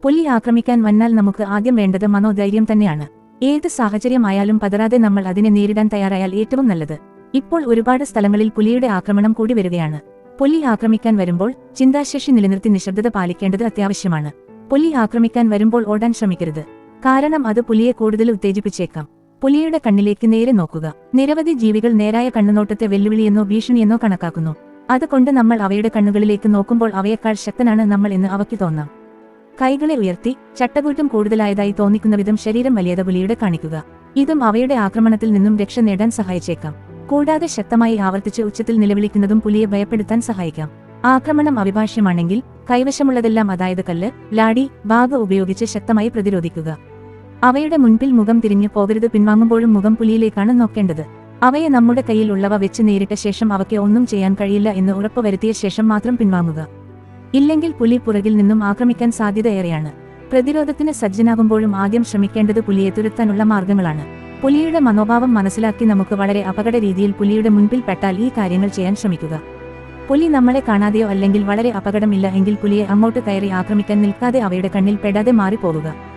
പുലി ആക്രമിക്കാൻ വന്നാൽ നമുക്ക് ആദ്യം വേണ്ടത് മനോധൈര്യം തന്നെയാണ്. ഏത് സാഹചര്യമായാലും പതറാതെ നമ്മൾ അതിനെ നേരിടാൻ തയ്യാറായാൽ ഏറ്റവും നല്ലത്. ഇപ്പോൾ ഒരുപാട് സ്ഥലങ്ങളിൽ പുലിയുടെ ആക്രമണം കൂടി വരികയാണ്. പുലി ആക്രമിക്കാൻ വരുമ്പോൾ ചിന്താശേഷി നിലനിർത്തി നിശബ്ദത പാലിക്കേണ്ടത് അത്യാവശ്യമാണ്. പുലി ആക്രമിക്കാൻ വരുമ്പോൾ ഓടാൻ ശ്രമിക്കരുത്. കാരണം അത് പുലിയെ കൂടുതൽ ഉത്തേജിപ്പിച്ചേക്കാം. പുലിയുടെ കണ്ണിലേക്ക് നേരെ നോക്കുക. നിരവധി ജീവികൾ നേരായ കണ്ണുനോട്ടത്തെ വെല്ലുവിളിയെന്നോ ഭീഷണിയെന്നോ കണക്കാക്കുന്നു. അതുകൊണ്ട് നമ്മൾ അവയുടെ കണ്ണുകളിലേക്ക് നോക്കുമ്പോൾ അവയേക്കാൾ ശക്തനാണ് നമ്മൾ എന്ന് അവയ്ക്ക് തോന്നാം. കൈകളെ ഉയർത്തി ചട്ടകൂറ്റം കൂടുതലായതായി തോന്നിക്കുന്ന വിധം ശരീരം വലിയത പുലിയുടെ കാണിക്കുക. ഇതും അവയുടെ ആക്രമണത്തിൽ നിന്നും രക്ഷ നേടാൻ സഹായിച്ചേക്കാം. കൂടാതെ ശക്തമായി ആവർത്തിച്ച് ഉച്ചത്തിൽ നിലവിളിക്കുന്നതും പുലിയെ ഭയപ്പെടുത്താൻ സഹായിക്കാം. ആക്രമണം അവിഭാഷ്യമാണെങ്കിൽ കൈവശമുള്ളതെല്ലാം, അതായത് കല്ല്, ലാടി, ബാഗ് ഉപയോഗിച്ച് ശക്തമായി പ്രതിരോധിക്കുക. അവയുടെ മുൻപിൽ മുഖം തിരിഞ്ഞു പോകരുത്. പിൻവാങ്ങുമ്പോഴും മുഖം പുലിയിലേക്കാണ് നോക്കേണ്ടത്. അവയെ നമ്മുടെ കയ്യിൽ ഉള്ളവ വെച്ച് നേരിട്ട ശേഷം അവയ്ക്ക് ഒന്നും ചെയ്യാൻ കഴിയില്ല എന്ന് ഉറപ്പുവരുത്തിയ ശേഷം മാത്രം പിൻവാങ്ങുക. ഇല്ലെങ്കിൽ പുലി പുറകിൽ നിന്നും ആക്രമിക്കാൻ സാധ്യത ഏറെയാണ്. പ്രതിരോധത്തിന് സജ്ജനാകുമ്പോഴും ആദ്യം ശ്രമിക്കേണ്ടത് പുലിയെ തുരത്താനുള്ള മാർഗങ്ങളാണ്. പുലിയുടെ മനോഭാവം മനസ്സിലാക്കി നമുക്ക് വളരെ അപകട രീതിയിൽ പുലിയുടെ മുൻപിൽ പെട്ടാൽ ഈ കാര്യങ്ങൾ ചെയ്യാൻ ശ്രമിക്കുക. പുലി നമ്മളെ കാണാതെയോ അല്ലെങ്കിൽ വളരെ അപകടമില്ല എങ്കിൽ പുലിയെ അങ്ങോട്ട് കയറി ആക്രമിക്കാൻ നിൽക്കാതെ അവയുടെ കണ്ണിൽ പെടാതെ മാറിപ്പോകുക.